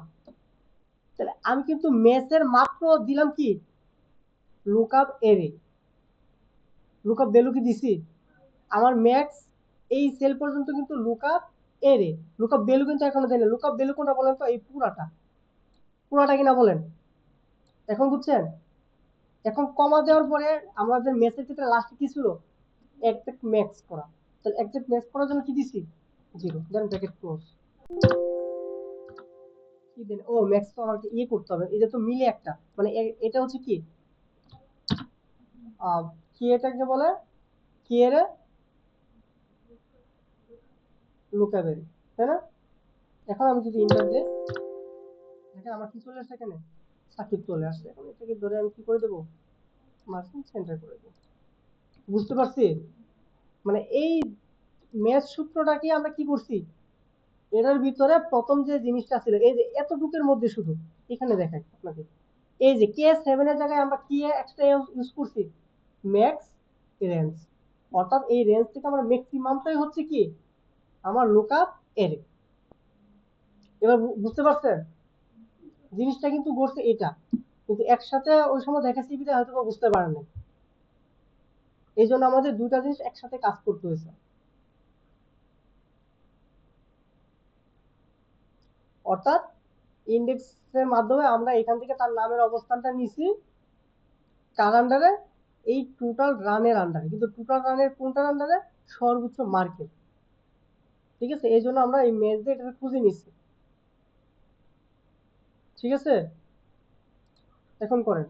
তাহলে আমি কিন্তু ম্যাচের মাত্র দিলাম কি লুকআপ এরে, লুকআপ ভ্যালু কি দিছি, আমার ম্যাক্স এই সেল পর্যন্ত কিন্তু লুকআপ এরে, লুকআপ ভ্যালু কিন্তু এখনো দেয়নি। লুকআপ ভ্যালু কোনটা বলেন তো, এই পুরাটা, পুরাটা কিনা বলেন, এখন বুঝছেন। এখন কমা দেওয়ার পরে আমাদের ম্যাচের ক্ষেত্রে লাস্টে কি ছিল, এক্সাক্ট ম্যাক্স করা, তাহলে এক্সাক্ট ম্যাক্স করার জন্য কি দিছি 0, দেন ব্র্যাকেট ক্লোজ। কি দেন, ও ম্যাক্স তো আমাকে ইয়ে করতে হবে, এটা তো মিলে একটা, মানে এটা হচ্ছে কি কি এটাকে বলে, কি এর লুকাবেল, তাই না। এখন আমি যদি ইন্টার দিই, দেখেন আমার কি চলে আসছে, এখানে সাকিব চলে আসছে। এখন এটাকে ধরে আমি কি করে দেবো, মার্জিন সেন্টার করে দেবো, বুঝতে পারছি। মানে এই ম্যাথ সূত্রটাকে আমরা কি করছি, এটার ভিতরে প্রথম যে জিনিসটা ছিল, এই যে এতটুকের মধ্যে শুধু এখানে দেখাই আপনাকে, এই যে কে সেভেন এর জায়গায় আমরা কি এক্সট্রা ইউজ করছি, ম্যাক্স রেঞ্জ, অর্থাৎ এই রেঞ্জ থেকে আমরা ম্যাক্সিমামটাই হচ্ছে কি আমার লুকআপ এরে। এবার বুঝতে পারছেন, জিনিসটা কিন্তু ঘটছে এটা, কিন্তু একসাথে ওই সময় দেখাচ্ছি বিধায় হয়তো বুঝতে পারেন না, এই জন্য আমাদের দুইটা জিনিস একসাথে কাজ করতে হয়েছে। অর্থাৎ ইন্ডেক্সের মাধ্যমে আমরা এখান থেকে তার নামের অবস্থানটা নিছি কার আন্ডারে, এই টোটাল রানের আন্ডারে, কিন্তু টোটাল রানের কোনটার আন্ডারে, সর্বোচ্চ মার্কেট, ঠিক আছে। এই জন্য আমরা এই ম্যাচ দিয়ে এটা খুঁজে নিচ্ছি, ঠিক আছে। এখন করেন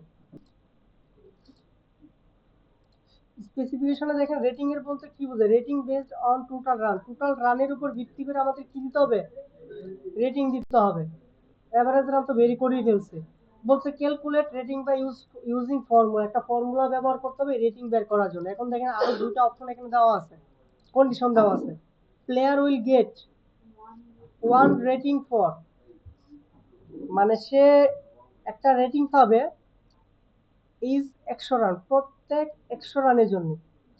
স্পেসিফিকেশনে, দেখেন রেটিং এর বলতে কি বোঝায়, rating based on total run, total রানের উপর ভিত্তি করে আমাদের কি দিতে হবে, রেটিং দিতে হবে। এভারেজ রান তো বেরি করেই ফেলছে, বলছে calculate rating by using formula, একটা ফর্মুলা ব্যবহার করতে হবে রেটিং বের করার জন্য। এখন দেখেন আরো দুটো অপশন এখানে দেওয়া আছে, কন্ডিশন দেওয়া আছে, player will get one rating for, মানে সে একটা রেটিং পাবে ইজ 100 রান, প্রত্যেক 100 রানের জন্য।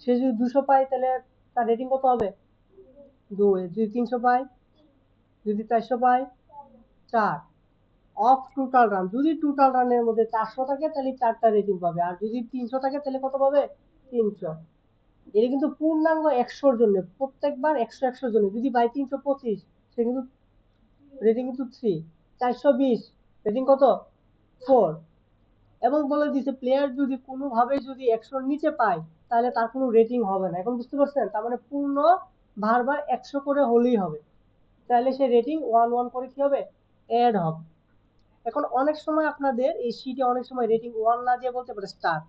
সে যদি 200 পায় তাহলে তার রেটিং কত হবে 2, যদি 300 পায়, যদি 400 পায় 4, অফ টোটাল রান, যদি টোটাল রানের মধ্যে 400 থাকে তাহলে 4টা রেটিং পাবে, আর যদি 300 থাকে তাহলে কত পাবে 300। এটা কিন্তু পূর্ণাঙ্গ 100-র জন্য, প্রত্যেকবার 100 100-র জন্য। যদি বাই 325 সে কিন্তু রেটিং কিন্তু 3, 420 রেটিং কত 4। এবং বলে দিছে প্লেয়ার যদি কোনোভাবে যদি 100-র নিচে পায় তাহলে তার কোনো রেটিং হবে না। এখন বুঝতে পারছেন, তার মানে পূর্ণ বারবার 100 করে হলেই হবে, তাহলে সে রেটিং 1 1 করে কি হবে অ্যাড হবে। এখন অনেক সময় আপনাদের এই শীটে অনেক সময় রেটিং 1 না দিয়ে বলতে পারে স্টার,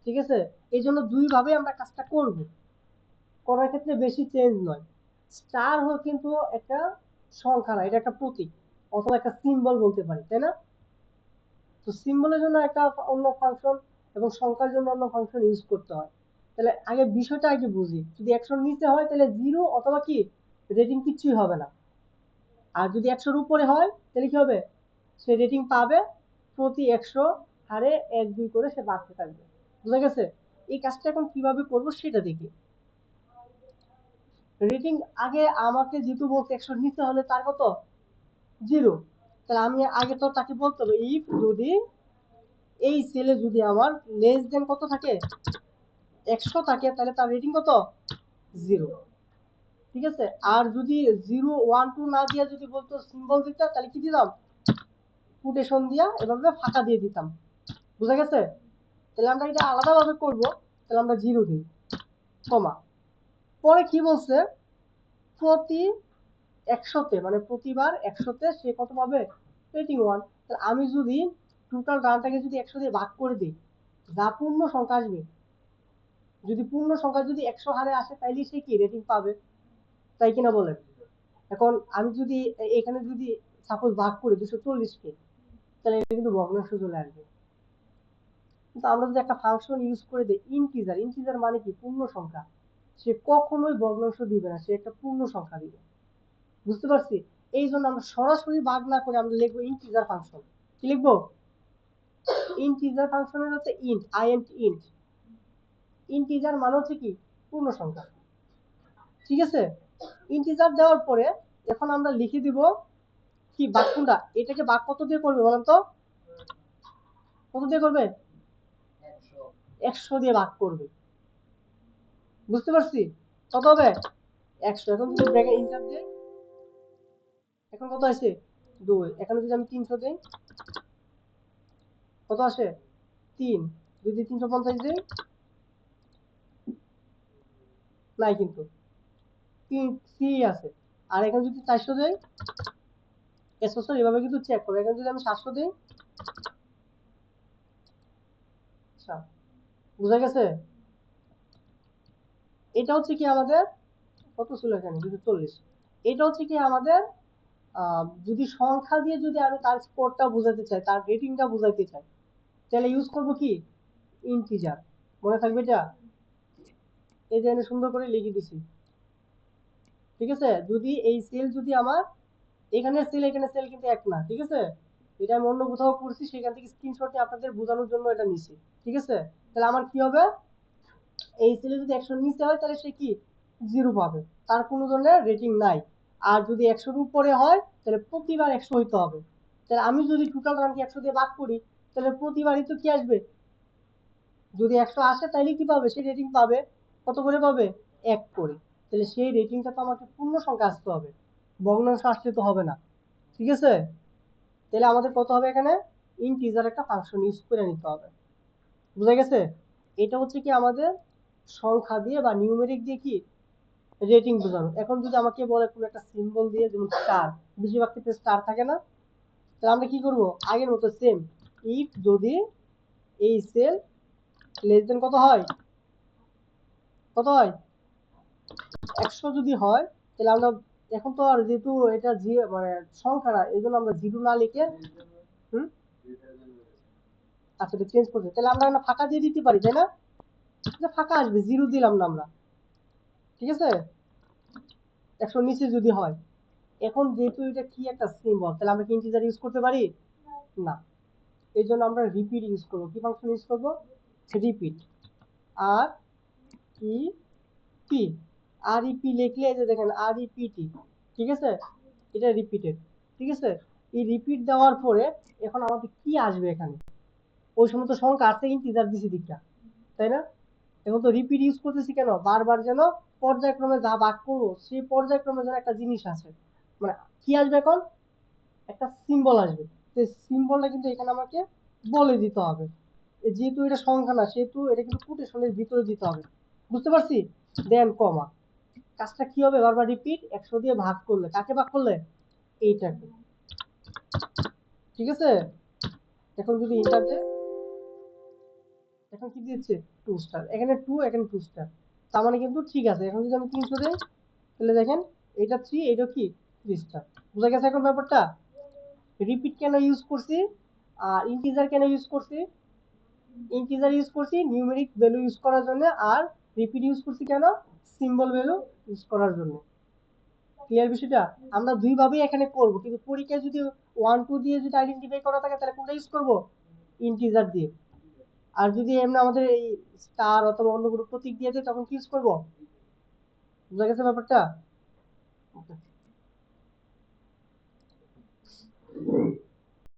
ঠিক আছে। এই জন্য দুই ভাবে আমরা কাজটা করব, করার ক্ষেত্রে বেশি চেঞ্জ নয়। স্টার হল কিন্তু একটা সংখ্যা না, এটা একটা প্রতীক অথবা একটা সিম্বল বলতে পারি, তাই না। তো সিম্বলের জন্য একটা অন্য ফাংশন এবং সংখ্যার জন্য অন্য ফাংশন ইউজ করতে হয়। তাহলে আগে বিষয়টা আগে বুঝি, যদি 100-র নিচে হয় তাহলে 0 অথবা কি রেটিং কিছুই হবে না, আর যদি 100-র উপরে হয় তাহলে কি হবে, সে রেটিং পাবে, প্রতি 100 হারে 1 2 করে সে বাড়তে থাকবে। বুঝা গেছে। এই কাজটা এখন কিভাবে করব সেটা দেখি। রেটিং আগে আমাকে যেহেতু বলতে 100-র নিচে হলে তার কত 0, তাহলে আমি আগে তো তাকে বলতে হবে ইফ যদি এই সেলে যদি আমার লেস দেন কত থাকে 100 থাকে তাহলে তার রেটিং কত 0, ঠিক আছে। আর যদি 0 1 2 না দিয়ে যদি বলতো সিম্বল দিতে তাহলে কি দিলাম কোটেশন দিয়া এভাবে ফাঁকা দিয়ে দিতাম, বুঝা গেছে। তাহলে আমরা এটা আলাদাভাবে করব, তাহলে আমরা 0 দিই কমা, পরে কি বলছে প্রতি 100-তে, মানে প্রতিবার 100-তে সে কত পাবে রেটিং 1। তাহলে আমি যদি টোটাল রানটাকে যদি 100 দিয়ে ভাগ করে দিই, যা পূর্ণ সংখ্যা আসবে, যদি পূর্ণ সংখ্যা যদি 100 হারে আসে তাইলে সে কি রেটিং পাবে, তাই কিনা বলেন। এখন আমি যদি এখানে যদি সাপোজ ভাগ করি 240 কে, তাহলে এটা কিন্তু ভগ্নাংশ চলে আসবে। কিন্তু আমরা যদি একটা ফাংশন ইউজ করে দিই ইন্টিজার, ইন্টিজার মানে কি পূর্ণ সংখ্যা, সে কখনোই ভগ্নাংশ দিবে না, সে একটা পূর্ণ সংখ্যা দিবে। বুঝতে পারছি? এই জন্য আমরা সরাসরি ভাগ না করে আমরা লিখবো ইন্টিজার ফাংশন। কি লিখবো? ইন্টিজার ফাংশনের হচ্ছে ইন্ট, ইন্ট। ইন্টিজার মানে হচ্ছে কি পূর্ণ সংখ্যা। ঠিক আছে? ইন্টিজার দেওয়ার পরে এখন আমরা লিখে দিব কি ভাগ কোনটা, এটাকে ভাগ কত দিয়ে করবে বলেন তো? কত দিয়ে করবে? 100 দিয়ে ভাগ করবে। বুঝতে পারছি? কত হবে? 100। এখন যদি ব্র্যাকেট ইন্টার দিই, এখন কত আছে? 2। এখানে যদি আমি 300 দিই, কত আসে? 3। যদি 350 দিই, নাই কিন্তু 3 আছে। আর এখানে যদি 400 দেই, সরি এভাবে কিন্তু চেক করো। এখানে যদি আমি 700 দিই, আচ্ছা বুঝা গেছে? এটা হচ্ছে কি আমাদের কত ছিল এখানে? 240। এটা হচ্ছে কি আমাদের যদি সংখ্যা দিয়ে যদি আমি তার স্কোরটা বোঝাতে চাই, তার রেটিংটা বোঝাতে চাই, তাহলে ইউজ করব কি ইন্টিজার। মনে থাকবে এটা? এই যে সুন্দর করে লিখে দিছি। ঠিক আছে? যদি এই সেল যদি আমার এখানে সেল এখানে সেল কিন্তু এক না। ঠিক আছে? এটা আমি অন্য কোথাও করছি, সেখান থেকে স্ক্রিনশট নিয়ে আপনাদের বোঝানোর জন্য এটা নিছি। ঠিক আছে? তাহলে আমার কি হবে? এই সেলে যদি 100 নিচে হয় তাহলে সে কি 0 পাবে, তার কোনো ধরনের রেটিং নাই। আর যদি 100 উপরে হয় তাহলে প্রতিবার 100 হইতে হবে। তাহলে আমি যদি টোটাল রানকে 100 দিয়ে ভাগ করি, তাহলে প্রতিবারই তো কি আসবে? যদি 100 আসে তাহলে কি পাবে? সে রেটিং পাবে। কত করে পাবে? 1 করে। তাহলে সেই রেটিংটা তো আমাকে পূর্ণ সংখ্যা আসতে হবে, ভগ্নাংশ আসলে তো হবে না। ঠিক আছে? তাহলে আমাদের কত হবে এখানে? ইন্টিজার একটা ফাংশন ইউজ করে নিতে হবে। বুঝা গেছে? এটা হচ্ছে কি আমাদের সংখ্যা দিয়ে বা নিউমেরিক দিয়ে কি রেটিং বোঝানো। এখন যদি আমাকে বলে কোনো একটা সিম্বল দিয়ে, যেমন স্টার, বেশিরভাগ ক্ষেত্রে স্টার থাকে না, তাহলে আমরা কি করব? আগের মতো সেম, ইফ যদি এই সেল লেস দেন কত হয়? কত হয়? 100 যদি হয়, তাহলে আমরা এখন তো আর যেহেতু এটা মানে সংখ্যা না, এই জন্য আমরা 0 না লিখে হুম আচ্ছা চেঞ্জ করতে, তাহলে আমরা না ফাঁকা দিয়ে দিতে পারি, তাই না? যে ফাঁকা আসবে, 0 দিলাম না আমরা। ঠিক আছে? 100 নিচে যদি হয়, এখন যেহেতু এটা কি একটা সিম্বল, তাহলে আমরা কি ইন্টিজার ইউজ করতে পারি না। এই জন্য আমরা রিপিট ইউজ করবো। কি ফাংশন ইউজ করবো? রিপিট। আর ই পি, আর ইপি লিখলে এই যে দেখেন আর ইপিটি। ঠিক আছে? এটা রিপিটেড। ঠিক আছে? এই রিপিট দেওয়ার পরে এখন আমাদের কি আসবে এখানে? ওই সময় তো সংখ্যা আছে, ইন্টিজার দিছি দিকটা, তাই না? এখন তো রিপিট ইউজ করতেছি কেন? বারবার যেন পর্যায়ক্রমে যা ভাগ করবো সেই পর্যায়ক্রমে যেন একটা জিনিস আসে, মানে কি আসবে এখন? একটা সিম্বল আসবে। সেই সিম্বলটা কিন্তু এখানে আমাকে বলে দিতে হবে। যেহেতু এটা সংখ্যা না, সেহেতু এটা কিন্তু কোটেশনের ভিতরে দিতে হবে। বুঝতে পারছি? দেন কমা। কাজটা কি হবে? বারবার রিপিট, 100 দিয়ে ভাগ করলে, কাকে ভাগ করলে? এইটাকে। ঠিক আছে? এখন যদি ইন্টার দেয়, এখন কি দিচ্ছে? 2 স্টার। এখানে 2, এখানে 2 স্টার। তার মানে কিন্তু ঠিক আছে। এখন যদি আমি 300 দেই, তাহলে দেখেন এটা 3, এটা কি 3 স্টার। বুঝা গেছে এখন ব্যাপারটা? রিপিট কেন ইউজ করছি আর ইন্টিজার কেন ইউজ করছি? ইন্টিজার ইউজ করছি নিউমেরিক ভ্যালু ইউজ করার জন্য, আর রিপিট ইউজ করছি কেন? সিম্বল ভ্যালু ইউজ করার জন্য। ক্লিয়ার বিষয়টা? আমরা দুই ভাবেই এখানে করব, কিন্তু পরীক্ষায় যদি 1 2 দিয়ে যদি আইডেন্টিফাই করা থাকে, তাহলে কোনটা ইউজ করব? ইন্টিজার দিয়ে। আর যদি এমনি আমাদের এই স্টার অথবা অন্য কোনো প্রতীক দিয়ে দেয়, তখন কি ইউজ করব? বুঝা গেছে ব্যাপারটা?